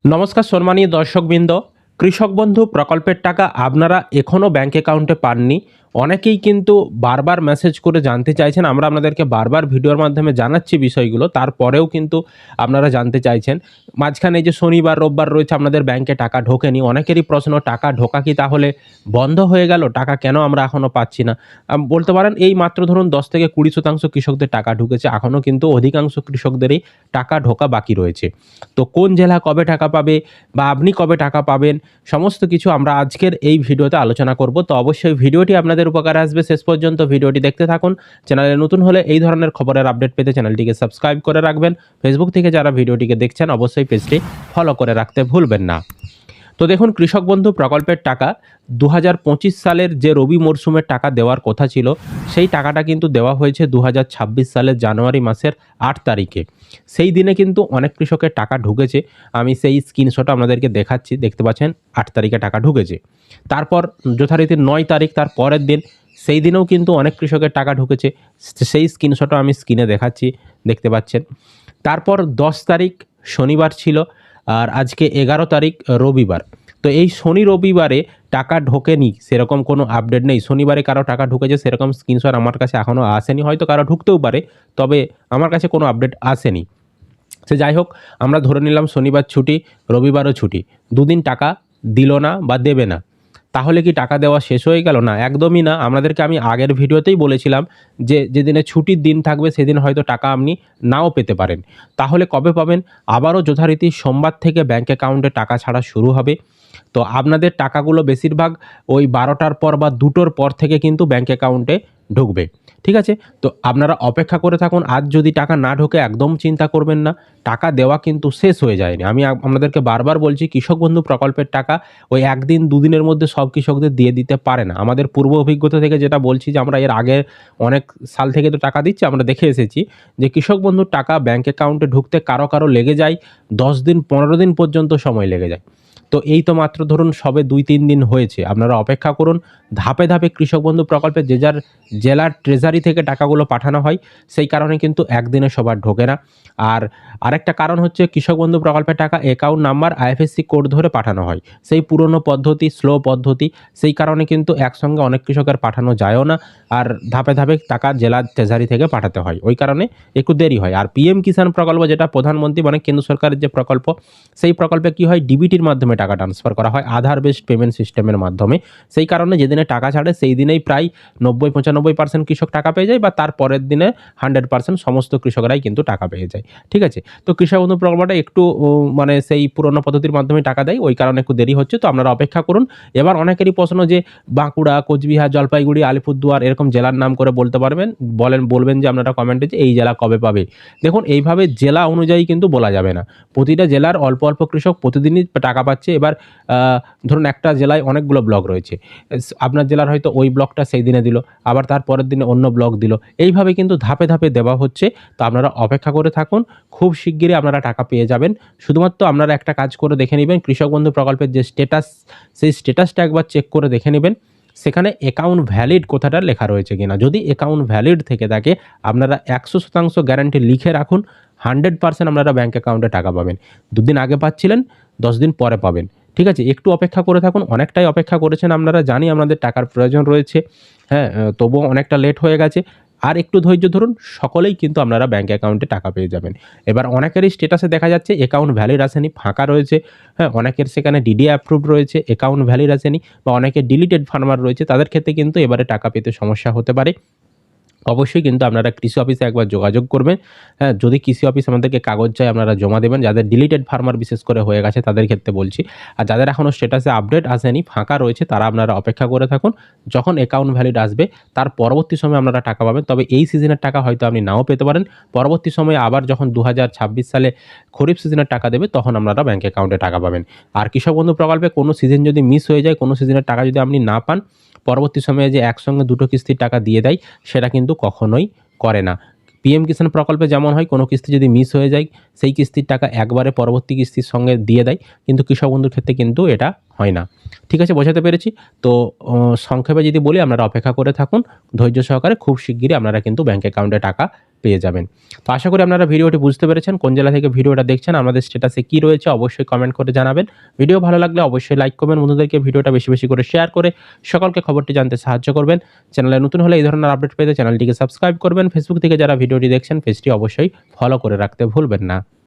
নমস্কার সম্মানীয় দর্শকবৃন্দ, কৃষক বন্ধু প্রকল্পের টাকা আপনারা এখনও ব্যাঙ্ক অ্যাকাউন্টে পাননি। অনেকেই কিন্তু বারবার মেসেজ করে জানতে চাইছেন, আমরা আপনাদেরকে বারবার ভিডিওর মাধ্যমে জানাচ্ছি বিষয়গুলো, তারপরেও কিন্তু আপনারা জানতে চাইছেন। মাঝখানে এই যে শনিবার রোববার রয়েছে আপনাদের ব্যাঙ্কে টাকা ঢোকেনি, অনেকেরই প্রশ্ন টাকা ঢোকা কি তাহলে বন্ধ হয়ে গেল, টাকা কেন আমরা এখনও পাচ্ছি না। বলতে পারেন এই মাত্র ধরুন 10 থেকে 20% কৃষকদের টাকা ঢুকেছে, এখনও কিন্তু অধিকাংশ কৃষকদেরই টাকা ঢোকা বাকি রয়েছে। তো কোন জেলা কবে টাকা পাবে বা আপনি কবে টাকা পাবেন, সমস্ত কিছু আমরা আজকের এই ভিডিওতে আলোচনা করব। তো অবশ্যই ভিডিওটি আপনাদের উপকারে আসবে, শেষ পর্যন্ত ভিডিওটি দেখতে থাকুন। চ্যানেলে নতুন হলে এই ধরনের খবরের আপডেট পেতে চ্যানেলটিকে সাবস্ক্রাইব করে রাখবেন। ফেসবুক থেকে যারা ভিডিওটিকে দেখছেন অবশ্যই পেজটি ফলো করে রাখতে ভুলবেন না। তো দেখুন, কৃষক বন্ধু প্রকল্পের টাকা 2025 সালের যে রবি মরশুমের টাকা দেওয়ার কথা ছিল, সেই টাকাটা কিন্তু দেওয়া হয়েছে 2026 সালের জানুয়ারি মাসের 8 তারিখে। সেই দিনে কিন্তু অনেক কৃষকের টাকা ঢুকেছে। আমি সেই স্ক্রিনশট আপনাদেরকে দেখাচ্ছি, দেখতে পাচ্ছেন 8 তারিখে টাকা ঢুকেছে। তারপর যথারীতি 9 তারিখ, তার পরের দিন, সেই দিনেও কিন্তু অনেক কৃষকের টাকা ঢুকেছে। সেই স্ক্রিনশটও আমি স্ক্রিনে দেখাচ্ছি, দেখতে পাচ্ছেন। তারপর 10 তারিখ শনিবার ছিল, আর আজকে 11 তারিখ রবিবার। তো এই শনি রবিবারে টাকা ঢোকেনি সেরকম কোনো আপডেট নেই। শনিবারে কারো টাকা ঢুকেছে সেরকম স্ক্রিনশট আমার কাছে এখনও আসেনি, হয়তো কারো ঢুকতেও পারে, তবে আমার কাছে কোনো আপডেট আসেনি। সে যাই হোক, আমরা ধরে নিলাম শনিবার ছুটি, রবিবারও ছুটি, দুদিন টাকা দিল না বা দেবে না। তাহলে কি টাকা দেওয়া শেষ হয়ে গেল? না, একদমই না। আপনাদেরকে আমি আগের ভিডিওতেই বলেছিলাম যে যেদিনে ছুটির দিন থাকবে সেদিন হয়তো টাকা আপনি নাও পেতে পারেন। তাহলে কবে পাবেন? আবারও যথারীতি সোমবার থেকে ব্যাঙ্ক অ্যাকাউন্টে টাকা ছাড়া শুরু হবে। তো আপনাদের টাকাগুলো বেশিরভাগ ওই 12টার পর বা 2টোর পর থেকে কিন্তু ব্যাঙ্ক অ্যাকাউন্টে ঢুকবে। ঠিক আছে? তো আপনারা অপেক্ষা করে থাকুন। আজ যদি টাকা না ঢোকে একদম চিন্তা করবেন না। টাকা দেওয়া কিন্তু শেষ হয়ে যায়নি। আমি আপনাদেরকে বারবার বলছি, কৃষক বন্ধু প্রকল্পের টাকা ওই 1 দিন 2 দিনের মধ্যে সব কৃষকদের দিয়ে দিতে পারে না। আমাদের পূর্ব অভিজ্ঞতা থেকে যেটা বলছি, যে আমরা এর আগে অনেক সাল থেকে তো টাকা দিচ্ছি, আমরা দেখে এসেছি যে কৃষক বন্ধুর টাকা ব্যাঙ্ক অ্যাকাউন্টে ঢুকতে কারো লেগে যায় 10 দিন 15 দিন পর্যন্ত সময় লেগে যায়। তো এই তো মাত্র ধরুন সবে 2-3 দিন হয়েছে। আপনারা অপেক্ষা করুন। ধাপে ধাপে কৃষক বন্ধু প্রকল্পে যে যার জেলার ট্রেজারি থেকে টাকাগুলো পাঠানো হয়, সেই কারণে কিন্তু একদিনে সবার ঢোকে না। আর আরেকটা কারণ হচ্ছে, কৃষক বন্ধু প্রকল্পের টাকা অ্যাকাউন্ট নাম্বার আইএফএসসি কোড ধরে পাঠানো হয়। সেই পুরনো পদ্ধতি, স্লো পদ্ধতি, সেই কারণে কিন্তু একসঙ্গে অনেক কৃষকের পাঠানো যায়ও না। আর ধাপে ধাপে টাকা জেলার ট্রেজারি থেকে পাঠাতে হয়, ওই কারণে একটু দেরি হয়। আর পিএম কিষাণ প্রকল্প, যেটা প্রধানমন্ত্রী মানে কেন্দ্র সরকারের যে প্রকল্প, সেই প্রকল্পে কি হয়, ডিবিটির মাধ্যমে টাকা ট্রান্সফার করা হয়, আধার বেসড পেমেন্ট সিস্টেমের মাধ্যমে। সেই কারণে যেদিনে টাকা ছাড়ে সেই দিনেই প্রায় 90-95% কৃষক টাকা পেয়ে যায়, বা তার পরের দিনে 100% সমস্ত কৃষকরাই কিন্তু টাকা পেয়ে যায়। ঠিক আছে? তো কৃষক বন্ধু প্রকল্পটা একটু মানে সেই পুরনো পদ্ধতির মাধ্যমে টাকা দেয়, ওই কারণে একটু দেরি হচ্ছে। তো আপনারা অপেক্ষা করুন। এবার অনেকেরই প্রশ্ন যে বাঁকুড়া, কোচবিহার, জলপাইগুড়ি, আলিপুরদুয়ার এরকম জেলার নাম করে বলতে পারবেন, বলবেন যে আপনারা কমেন্টে যে এই জেলা কবে পাবে। দেখুন, এইভাবে জেলা অনুযায়ী কিন্তু বলা যাবে না। প্রতিটা জেলার অল্প অল্প কৃষক প্রতিদিনই টাকা পাচ্ছে। এবার ধরুন একটা জেলায় অনেকগুলো ব্লক রয়েছে। আপনার জেলার হয়তো ওই ব্লকটা সেই দিনে দিল, আবার তার পরের দিনে অন্য ব্লক দিল। এইভাবে কিন্তু ধাপে ধাপে দেওয়া হচ্ছে। তো আপনারা অপেক্ষা করে থাকুন, খুব শিগগিরই আপনারা টাকা পেয়ে যাবেন। শুধুমাত্র আপনারা একটা কাজ করে দেখে নেবেন, কৃষক বন্ধু প্রকল্পের যে স্ট্যাটাস, সেই স্ট্যাটাসটা একবার চেক করে দেখে নেবেন, সেখানে অ্যাকাউন্ট ভ্যালিড কথাটা লেখা রয়েছে কিনা। যদি অ্যাকাউন্ট ভ্যালিড থেকে থাকে, আপনারা 100% গ্যারান্টি লিখে রাখুন, 100% আপনারা ব্যাঙ্ক অ্যাকাউন্টে টাকা পাবেন। 2 দিন আগে পাচ্ছিলেন, 10 দিন পরে পাবেন। ঠিক আছে? একটু অপেক্ষা করে থাকুন। অনেকটাই অপেক্ষা করেছেন আপনারা, জানি আপনাদের টাকার প্রয়োজন রয়েছে। হ্যাঁ, তবুও অনেকটা লেট হয়ে গেছে। আর একটু ধৈর্য ধরুন, সকলেই কিন্তু আপনারা ব্যাঙ্ক অ্যাকাউন্টে টাকা পেয়ে যাবেন। এবার অনেকেরই স্ট্যাটাসে দেখা যাচ্ছে অ্যাকাউন্ট ভ্যালিড আসেনি, ফাঁকা রয়েছে। হ্যাঁ, অনেকের সেখানে ডিডি অ্যাপ্রুভড রয়েছে, অ্যাকাউন্ট ভ্যালিড আসেনি, বা অনেকের ডিলিটেড ফার্মার রয়েছে, তাদের ক্ষেত্রে কিন্তু এবারে টাকা পেতে সমস্যা হতে পারে। অবশ্যই কিন্তু আপনারা কৃষি অফিসে একবার যোগাযোগ করবেন। হ্যাঁ, যদি কৃষি অফিস আমাদেরকে কাগজ চায়, আপনারা জমা দেবেন। যাদের ডিলিটেড ফার্মার বিশেষ করে হয়ে গেছে তাদের ক্ষেত্রে বলছি। আর যাদের এখনও স্ট্যাটাসে আপডেট আসেনি, ফাঁকা রয়েছে, তারা আপনারা অপেক্ষা করে থাকুন। যখন অ্যাকাউন্ট ভ্যালিড আসবে তার পরবর্তী সময়ে আপনারা টাকা পাবেন। তবে এই সিজনের টাকা হয়তো আপনি নাও পেতে পারেন। পরবর্তী সময়ে আবার যখন 2026 সালে খরিফ সিজনের টাকা দেবে, তখন আপনারা ব্যাঙ্ক অ্যাকাউন্টে টাকা পাবেন। আর কৃষক বন্ধু প্রকল্পে কোনো সিজন যদি মিস হয়ে যায়, কোনো সিজনের টাকা যদি আপনি না পান, পরবর্তী সময়ে যে একসঙ্গে 2টো কিস্তির টাকা দিয়ে দেয়, সেটা কিন্তু কখনোই করে না। পিএম কিষাণ প্রকল্পে যেমন হয়, কোনো কিস্তি যদি মিস হয়ে যায়, সেই কিস্তির টাকা একবারে পরবর্তী কিস্তির সঙ্গে দিয়ে দেয়, কিন্তু কৃষক বন্ধুর ক্ষেত্রে কিন্তু এটা হয় না। ঠিক আছে, বোঝাতে পেরেছি? তো সংক্ষেপে যদি বলি, আপনারা অপেক্ষা করে থাকুন ধৈর্য সহকারে, খুব শিগগিরই আপনারা কিন্তু ব্যাংক অ্যাকাউন্টে টাকা পেয়ে যাবেন। তো আশা করি আপনারা ভিডিওটি বুঝতে পেরেছেন। কোন জেলা থেকে ভিডিওটা দেখছেন, আমাদের স্ট্যাটাসে কী রয়েছে অবশ্যই কমেন্ট করে জানাবেন। ভিডিও ভালো লাগলে অবশ্যই লাইক করবেন, বন্ধুদেরকে ভিডিওটা বেশি বেশি করে শেয়ার করে সকলকে খবরটি জানতে সাহায্য করবেন। চ্যানেলে নতুন হলে এই ধরনের আপডেট পেতে চ্যানেলটিকে সাবস্ক্রাইব করবেন। ফেসবুক থেকে যারা ভিডিওটি দেখছেন পেজটি অবশ্যই ফলো করে রাখতে ভুলবেন না।